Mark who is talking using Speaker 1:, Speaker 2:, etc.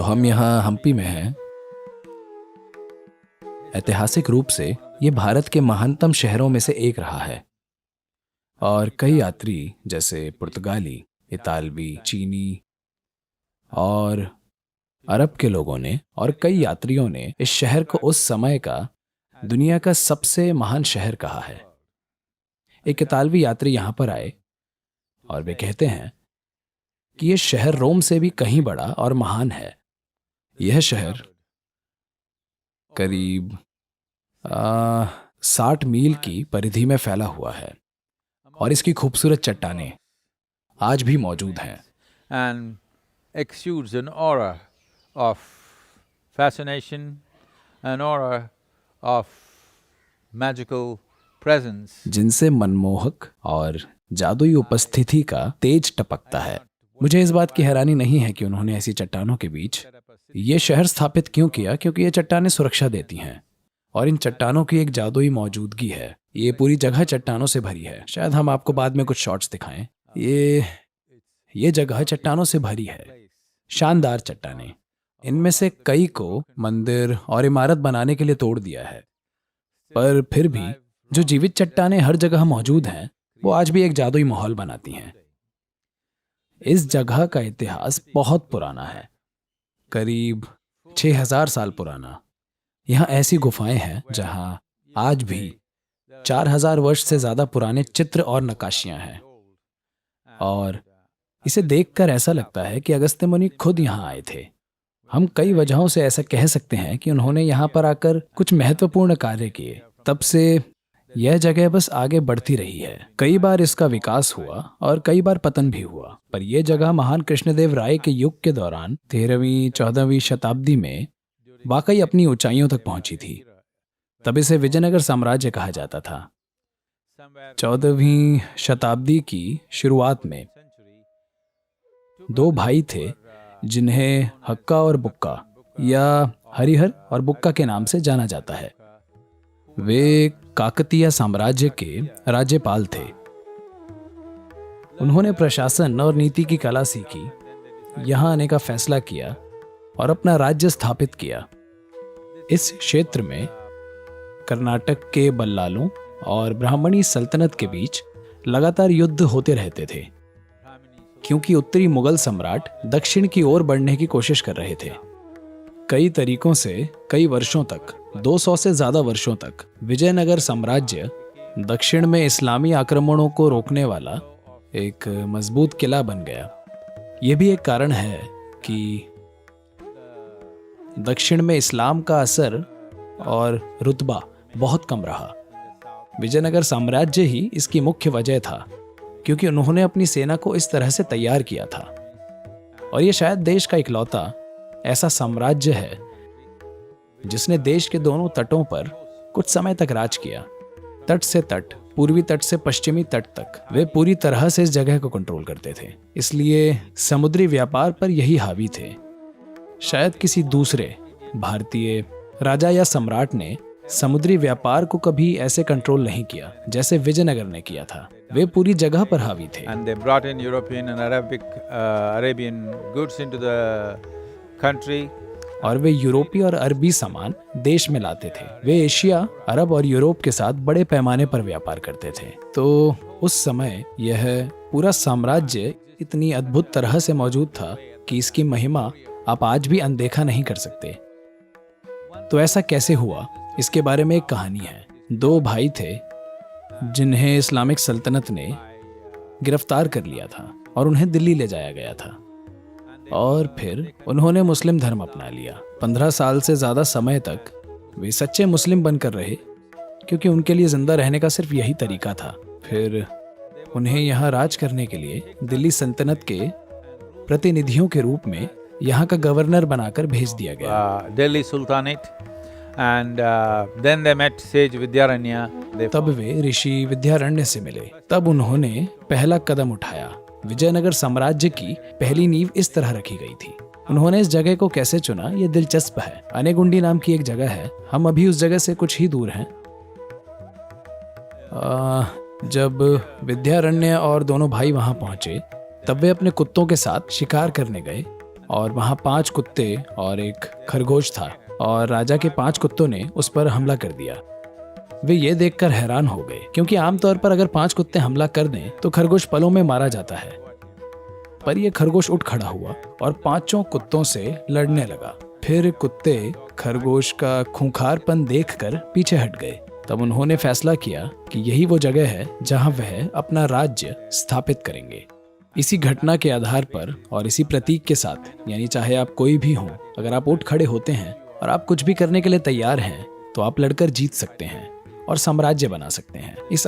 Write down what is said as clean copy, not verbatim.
Speaker 1: तो हम यहाँ हम्पी में हैं। ऐतिहासिक रूप से ये भारत के महानतम शहरों में से एक रहा है और कई यात्री जैसे पुर्तगाली, इतालवी, चीनी और अरब के लोगों ने और कई यात्रियों ने इस शहर को उस समय का दुनिया का सबसे महान शहर कहा है। एक इतालवी यात्री यहाँ पर आए और वे कहते हैं कि यह शहर रोम से भी कहीं बड़ा और महान है। यह शहर करीब 60 मील की परिधि में फैला हुआ है और इसकी खूबसूरत चट्टानें आज भी मौजूद हैं।
Speaker 2: And exudes an aura of fascination, an aura of magical presence.
Speaker 1: जिनसे मनमोहक और जादुई उपस्थिति का तेज टपकता है। मुझे इस बात की हैरानी नहीं है कि उन्होंने ऐसी चट्टानों के बीच ये शहर स्थापित क्यों किया, क्योंकि ये चट्टानें सुरक्षा देती हैं और इन चट्टानों की एक जादुई मौजूदगी है। ये पूरी जगह चट्टानों से भरी है। शायद हम आपको बाद में कुछ शॉट्स दिखाएं। ये जगह चट्टानों से भरी है, शानदार चट्टानें। इनमें से कई को मंदिर और इमारत बनाने के लिए तोड़ दिया है, पर फिर भी जो जीवित चट्टानें हर जगह मौजूद हैं वो आज भी एक जादुई माहौल बनाती हैं। इस जगह का इतिहास बहुत पुराना है, करीब 6000 साल पुराना। यहाँ ऐसी गुफाएं हैं जहाँ आज भी 4000 वर्ष से ज्यादा पुराने चित्र और नक्काशियां हैं और इसे देखकर ऐसा लगता है कि अगस्त्य मुनि खुद यहाँ आए थे। हम कई वजहों से ऐसा कह सकते हैं कि उन्होंने यहाँ पर आकर कुछ महत्वपूर्ण कार्य किए। तब से यह जगह बस आगे बढ़ती रही है। कई बार इसका विकास हुआ और कई बार पतन भी हुआ, पर यह जगह महान कृष्णदेव राय के युग के दौरान 13वीं-14वीं शताब्दी में वाकई अपनी ऊंचाइयों तक पहुंची थी। तब इसे विजयनगर साम्राज्य कहा जाता था। 14वीं शताब्दी की शुरुआत में दो भाई थे जिन्हें हक्का और बुक्का या हरिहर और बुक्का के नाम से जाना जाता है। वे काकतीय साम्राज्य के राज्यपाल थे। उन्होंने प्रशासन और नीति की कला सीखी, यहाँ आने का फैसला किया और अपना राज्य स्थापित किया। इस क्षेत्र में कर्नाटक के बल्लालों और ब्राह्मणी सल्तनत के बीच लगातार युद्ध होते रहते थे, क्योंकि उत्तरी मुगल सम्राट दक्षिण की ओर बढ़ने की कोशिश कर रहे थे। कई तरीकों से कई वर्षों तक, 200 से ज्यादा वर्षों तक विजयनगर साम्राज्य दक्षिण में इस्लामी आक्रमणों को रोकने वाला एक मजबूत किला बन गया। यह भी एक कारण है कि दक्षिण में इस्लाम का असर और रुतबा बहुत कम रहा। विजयनगर साम्राज्य ही इसकी मुख्य वजह था, क्योंकि उन्होंने अपनी सेना को इस तरह से तैयार किया था। और यह शायद देश का इकलौता ऐसा साम्राज्य है जिसने देश के दोनों तटों पर कुछ समय तक राज किया। तट से तट, पूर्वी तट से पश्चिमी तट तक वे पूरी तरह से इस जगह को कंट्रोल करते थे। इसलिए समुद्री व्यापार पर यही हावी थे। शायद किसी दूसरे भारतीय राजा या सम्राट ने समुद्री व्यापार को कभी ऐसे कंट्रोल नहीं किया जैसे विजयनगर ने किया था। वे पूरी जगह पर हावी थे।
Speaker 2: And they brought in European and Arabian goods into the country.
Speaker 1: और वे यूरोपीय और अरबी सामान देश में लाते थे। वे एशिया, अरब और यूरोप के साथ बड़े पैमाने पर व्यापार करते थे। तो उस समय यह पूरा साम्राज्य इतनी अद्भुत तरह से मौजूद था कि इसकी महिमा आप आज भी अनदेखा नहीं कर सकते। तो ऐसा कैसे हुआ, इसके बारे में एक कहानी है। दो भाई थे जिन्हें इस्लामिक सल्तनत ने गिरफ्तार कर लिया था और उन्हें दिल्ली ले जाया गया था और फिर उन्होंने मुस्लिम धर्म अपना लिया। 15 साल से ज्यादा समय तक वे सच्चे मुस्लिम बनकर रहे, क्योंकि उनके लिए जिंदा रहने का सिर्फ यही तरीका था। फिर उन्हें यहाँ राज करने के लिए दिल्ली सल्तनत के प्रतिनिधियों के रूप में यहाँ का गवर्नर बनाकर भेज दिया गया।
Speaker 2: Delhi sultanate. And then they met Sage Vidyaranya.
Speaker 1: तब वे ऋषि विद्यारण्य से मिले। तब उन्होंने पहला कदम उठाया। विजयनगर साम्राज्य की पहली नींव इस तरह रखी गई थी। उन्होंने इस जगह को कैसे चुना, ये दिलचस्प है। अनेगुंडी नाम की एक जगह है, हम अभी उस जगह से कुछ ही दूर हैं। जब विद्यारण्य और दोनों भाई वहां पहुंचे, तब वे अपने कुत्तों के साथ शिकार करने गए और वहाँ 5 कुत्ते और एक खरगोश था और राजा के 5 कुत्तों ने उस पर हमला कर दिया। वे ये देखकर हैरान हो गए क्योंकि आमतौर पर अगर 5 कुत्ते हमला कर दें तो खरगोश पलों में मारा जाता है। पर यह खरगोश उठ खड़ा हुआ और 5 कुत्तों से लड़ने लगा। फिर कुत्ते खरगोश का खूंखारपन देखकर पीछे हट गए। तब उन्होंने फैसला किया कि यही वो जगह है जहां वह अपना राज्य स्थापित करेंगे। इसी घटना के आधार पर और इसी प्रतीक के साथ, यानी चाहे आप कोई भी हो, अगर आप उठ खड़े होते हैं और आप कुछ भी करने के लिए तैयार हैं तो आप लड़कर जीत सकते हैं और साम्राज्य बना सकते हैं। इस